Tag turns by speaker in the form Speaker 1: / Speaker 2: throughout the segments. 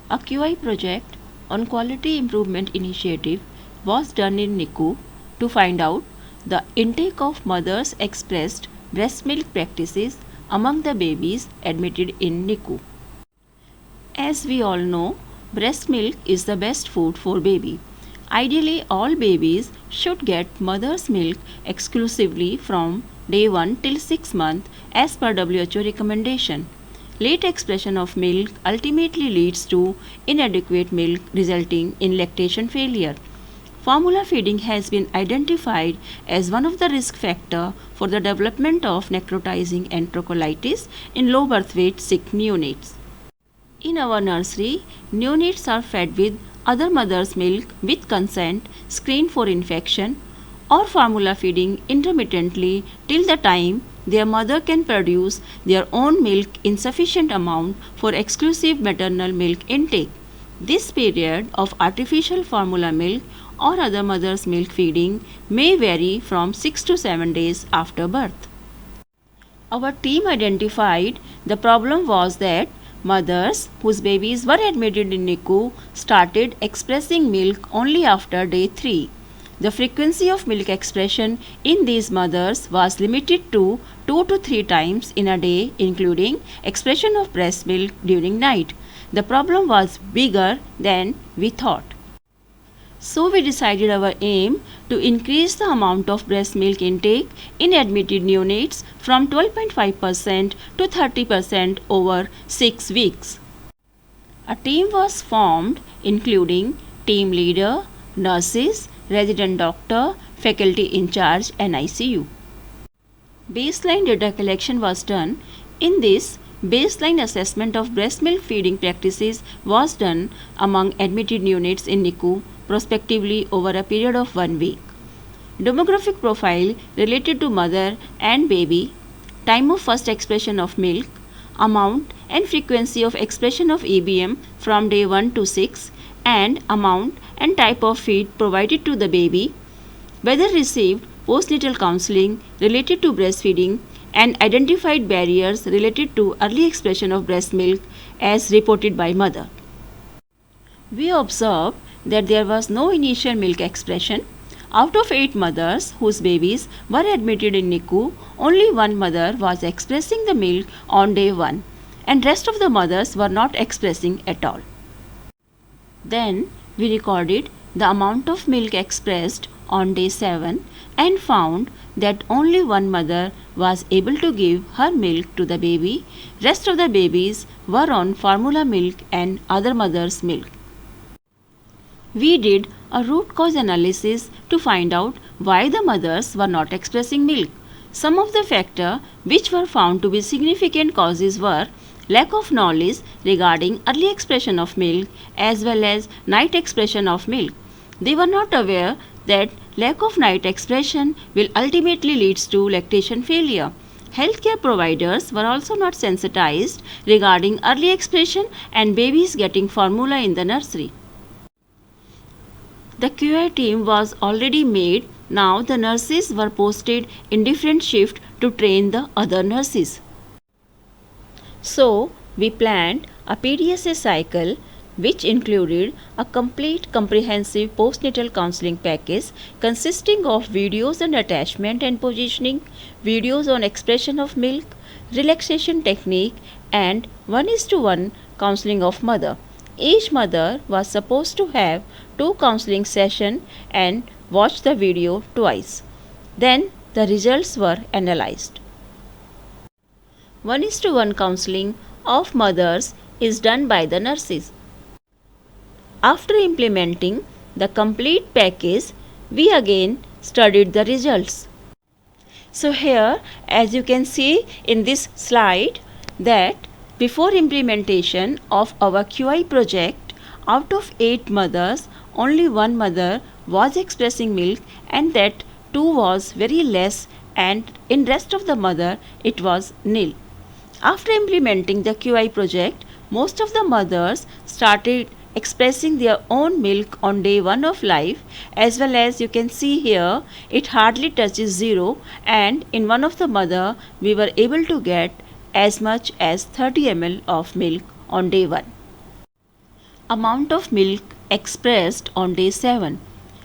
Speaker 1: A QI project on Quality Improvement Initiative was done in NICU to find out the intake of mothers expressed breast milk practices among the babies admitted in NICU. As we all know, breast milk is the best food for baby. Ideally, all babies should get mother's milk exclusively from day 1 till 6 months as per WHO recommendation. Late expression of milk ultimately leads to inadequate milk resulting in lactation failure. Formula feeding has been identified as one of the risk factors for the development of necrotizing enterocolitis in low birth weight sick neonates. In our nursery, neonates are fed with other mother's milk with consent, screened for infection, or formula feeding intermittently till the time their mother can produce their own milk in sufficient amount for exclusive maternal milk intake. This period of artificial formula milk or other mother's milk feeding may vary from 6 to 7 days after birth. Our team identified the problem was that mothers whose babies were admitted in NICU started expressing milk only after day 3. The frequency of milk expression in these mothers was limited to 2 to 3 times in a day, including expression of breast milk during night. The problem was bigger than we thought. So we decided our aim to increase the amount of breast milk intake in admitted neonates from 12.5% to 30% over 6 weeks. A team was formed including team leader, nurses, resident doctor, faculty in charge and ICU. Baseline data collection was done. In this, baseline assessment of breast milk feeding practices was done among admitted neonates in NICU prospectively over a period of 1 week. Demographic profile related to mother and baby, time of first expression of milk, amount and frequency of expression of EBM from day 1 to 6, and amount and type of feed provided to the baby, whether received postnatal counseling related to breastfeeding, and identified barriers related to early expression of breast milk as reported by mother. We observed that there was no initial milk expression. Out of 8 mothers whose babies were admitted in NICU, only one mother was expressing the milk on day 1 and rest of the mothers were not expressing at all. Then we recorded the amount of milk expressed on day 7 and found that only one mother was able to give her milk to the baby. Rest of the babies were on formula milk and other mothers' milk. We did a root cause analysis to find out why the mothers were not expressing milk. Some of the factors which were found to be significant causes were lack of knowledge regarding early expression of milk as well as night expression of milk. They were not aware that lack of night expression will ultimately lead to lactation failure. Healthcare providers were also not sensitized regarding early expression and babies getting formula in the nursery. The QI team was already made. Now the nurses were posted in different shifts to train the other nurses. So we planned a PDSA cycle which included a complete comprehensive postnatal counseling package consisting of videos on attachment and positioning, videos on expression of milk, relaxation technique and 1:1 counseling of mother. Each mother was supposed to have 2 counseling sessions and watch the video twice. Then the results were analyzed. 1:1 counseling of mothers is done by the nurses. After implementing the complete package, we again studied the results. So here, as you can see in this slide, that before implementation of our QI project, out of 8 mothers, only one mother was expressing milk and that 2 was very less and in rest of the mother it was nil. After implementing the QI project, most of the mothers started expressing their own milk on day 1 of life, as well as you can see here it hardly touches 0 and in one of the mother we were able to get as much as 30 ml of milk on day 1. Amount of milk expressed on day 7.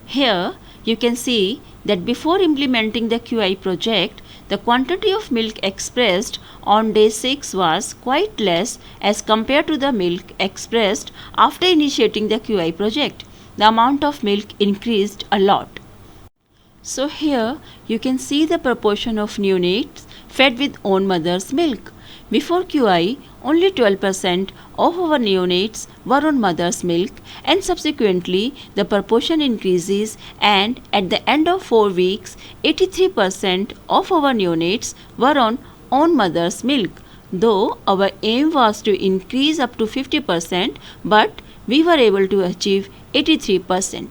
Speaker 1: Here you can see that before implementing the QI project, the quantity of milk expressed on day 6 was quite less as compared to the milk expressed after initiating the QI project. The amount of milk increased a lot. So here you can see the proportion of neonates fed with own mother's milk. Before QI, only 12% of our neonates were on mother's milk, and subsequently the proportion increases, and at the end of 4 weeks, 83% of our neonates were on own mother's milk. Though our aim was to increase up to 50%, but we were able to achieve 83%.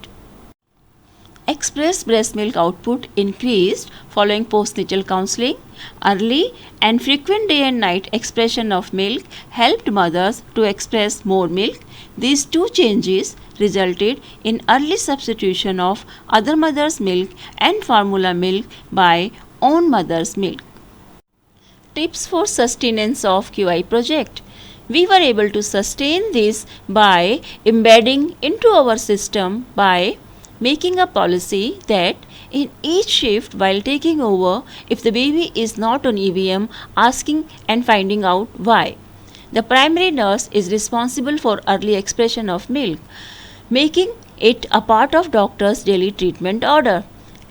Speaker 1: Expressed breast milk output increased following postnatal counseling. Early and frequent day and night expression of milk helped mothers to express more milk. These two changes resulted in early substitution of other mother's milk and formula milk by own mother's milk. Tips for sustenance of QI project. We were able to sustain this by embedding into our system by making a policy that in each shift while taking over, if the baby is not on EVM, asking and finding out why. The primary nurse is responsible for early expression of milk, making it a part of doctor's daily treatment order.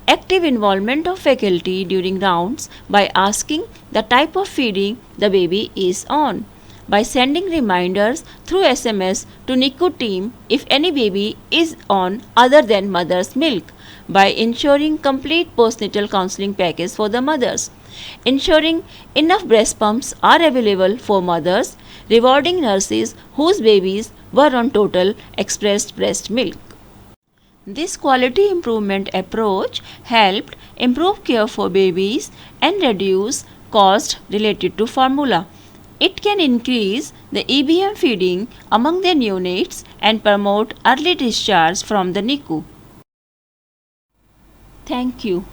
Speaker 1: Active involvement of faculty during rounds by asking the type of feeding the baby is on, by sending reminders through SMS to NICU team if any baby is on other than mother's milk, by ensuring complete postnatal counseling package for the mothers, ensuring enough breast pumps are available for mothers, rewarding nurses whose babies were on total expressed breast milk. This quality improvement approach helped improve care for babies and reduce cost related to formula. It can increase the EBM feeding among the neonates and promote early discharge from the NICU. Thank you.